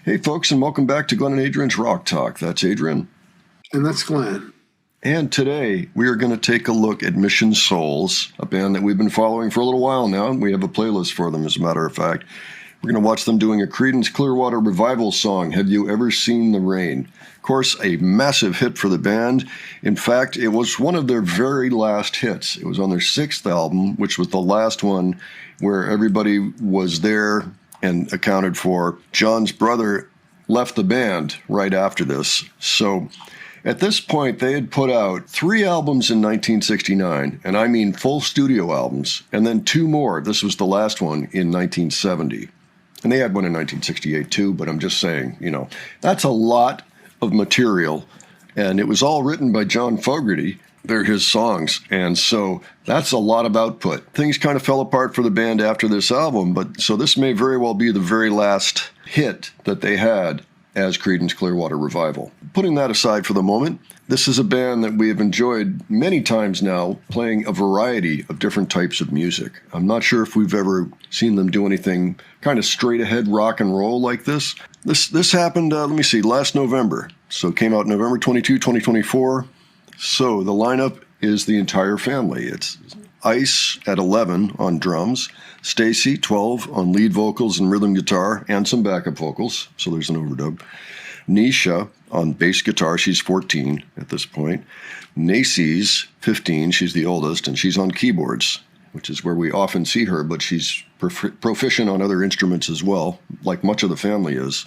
Hey, folks, and welcome back to Glenn and Adrian's Rock Talk. That's Adrian. And that's Glenn. And today we are going to take a look at Mission Souls, a band that we've been following for a little while now. We have a playlist for them, as a matter of fact. We're going to watch them doing a Creedence Clearwater Revival song, Have You Ever Seen the Rain? Of course, a massive hit for the band. In fact, it was one of their very last hits. It was on their sixth album, which was the last one where everybody was there and accounted for. John's brother left the band right after this. So at this point, they had put out 3 albums in 1969, and I mean full studio albums, and then 2 more. This was the last one in 1970. And they had one in 1968 too, but I'm just saying, that's a lot of material. And it was all written by John Fogerty. They're his songs. And so that's a lot of output. Things kind of fell apart for the band after this album, but so this may very well be the very last hit that they had as Creedence Clearwater Revival. Putting that aside for the moment, this is a band that we have enjoyed many times now, playing a variety of different types of music. I'm not sure if we've ever seen them do anything kind of straight ahead rock and roll like this. This happened, last November. So it came out November 22, 2024. So the lineup is the entire family. It's Ice at 11 on drums, Stacy 12 on lead vocals and rhythm guitar and some backup vocals, so there's an overdub. Nisha on bass guitar, she's 14 at this point. Nacy's 15, she's the oldest, and she's on keyboards, which is where we often see her, but she's proficient on other instruments as well, like much of the family is.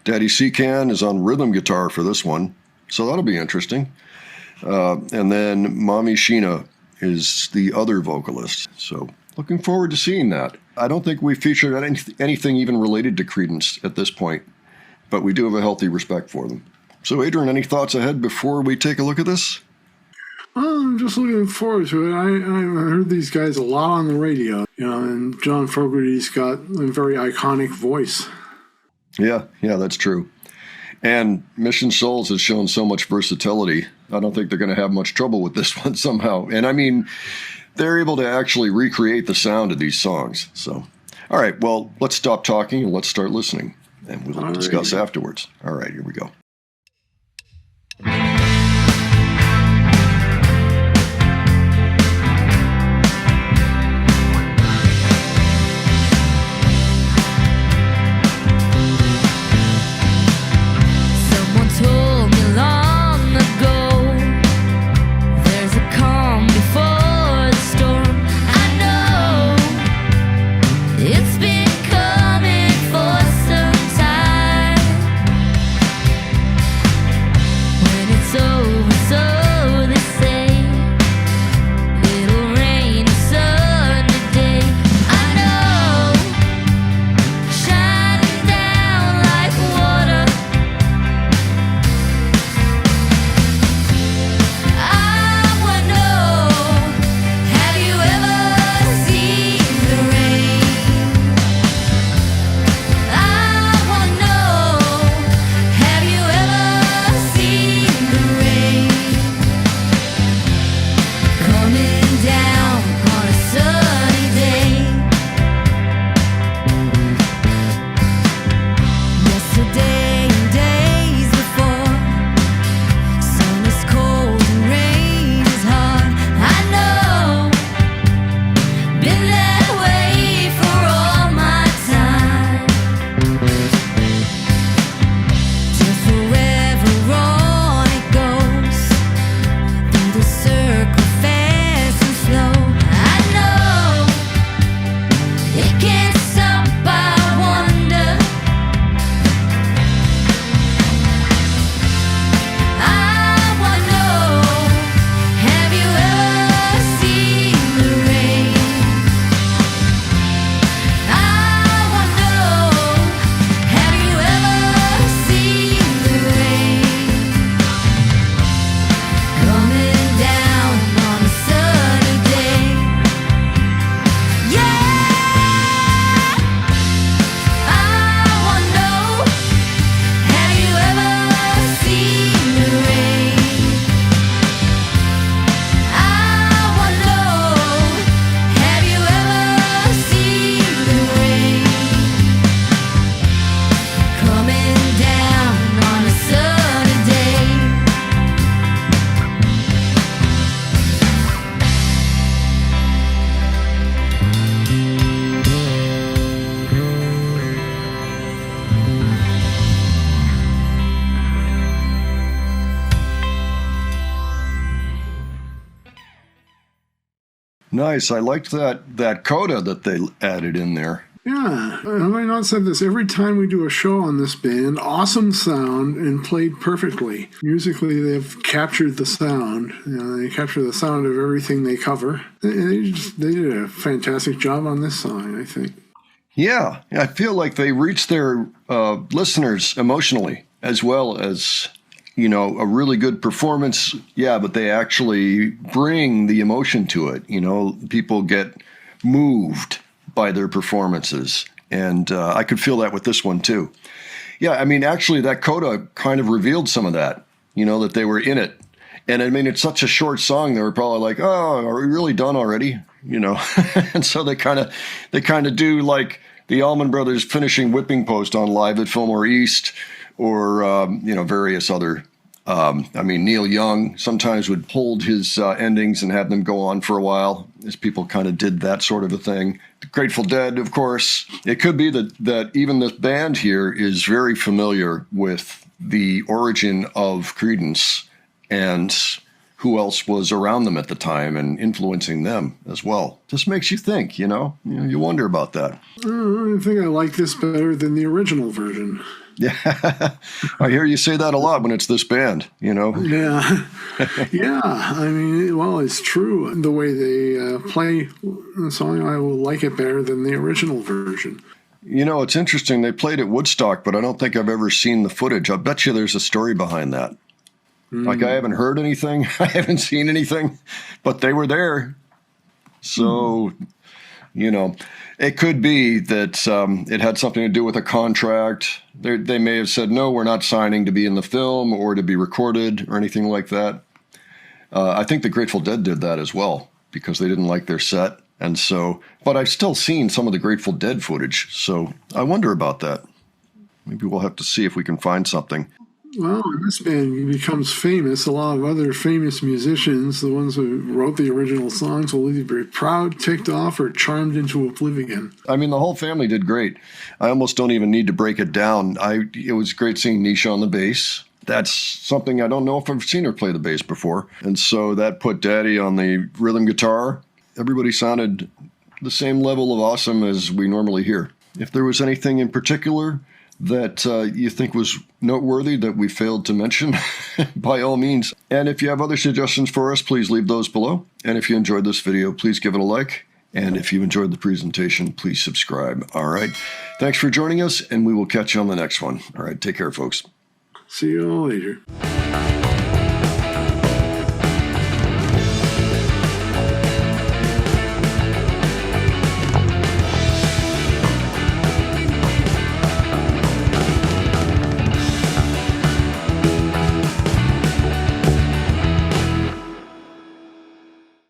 Daddy Secan is on rhythm guitar for this one, so that'll be interesting. And then Mommy Sheena is the other vocalist. So looking forward to seeing that. I don't think we featured anything even related to Creedence at this point, but we do have a healthy respect for them. So Adrian, any thoughts ahead before we take a look at this? I'm just looking forward to it. I heard these guys a lot on the radio, and John Fogerty's got a very iconic voice. Yeah, that's true. And Mission Souls has shown so much versatility. I don't think they're going to have much trouble with this one somehow. And I mean, they're able to actually recreate the sound of these songs. So, all right, well, let's stop talking and let's start listening. And we'll discuss afterwards. All right, here we go. It's been coming for some time. Nice. I liked that coda that they added in there. Yeah, have I not said this? Every time we do a show on this band, awesome sound and played perfectly. Musically, they've captured the sound. They capture the sound of everything they cover. They did a fantastic job on this song, I think. Yeah, I feel like they reached their listeners emotionally, as well as, a really good performance. Yeah, but they actually bring the emotion to it. People get moved by their performances. And I could feel that with this one, too. Yeah, I mean, actually, that coda kind of revealed some of that, that they were in it. And I mean, it's such a short song. They were probably like, oh, are we really done already? And so they kind of do like the Allman Brothers finishing Whipping Post on Live at Fillmore East, or, various other. Neil Young sometimes would hold his endings and have them go on for a while, as people kind of did that sort of a thing. The Grateful Dead, of course. It could be that even this band here is very familiar with the origin of Creedence and who else was around them at the time and influencing them as well. Just makes you think, you wonder about that. I think I like this better than the original version. Yeah, I hear you say that a lot when it's this band, Yeah, yeah. I mean, well, it's true. The way they play the song, I will like it better than the original version. It's interesting. They played at Woodstock, but I don't think I've ever seen the footage. I bet you there's a story behind that. Like, I haven't heard anything. I haven't seen anything, but they were there. So, it could be that it had something to do with a contract. They may have said, no, we're not signing to be in the film or to be recorded or anything like that. I think the Grateful Dead did that as well because they didn't like their set. And so, but I've still seen some of the Grateful Dead footage. So I wonder about that. Maybe we'll have to see if we can find something. Well, when this band becomes famous, a lot of other famous musicians, the ones who wrote the original songs, will either be proud, ticked off, or charmed into oblivion. I mean, the whole family did great. I almost don't even need to break it down. It was great seeing Nisha on the bass. That's something I don't know if I've seen her play the bass before. And so that put Daddy on the rhythm guitar. Everybody sounded the same level of awesome as we normally hear. If there was anything in particular that you think was noteworthy that we failed to mention, by all means. And if you have other suggestions for us, please leave those below. And if you enjoyed this video, please give it a like. And if you enjoyed the presentation, please subscribe. All right. Thanks for joining us, and we will catch you on the next one. All right. Take care, folks. See you all later.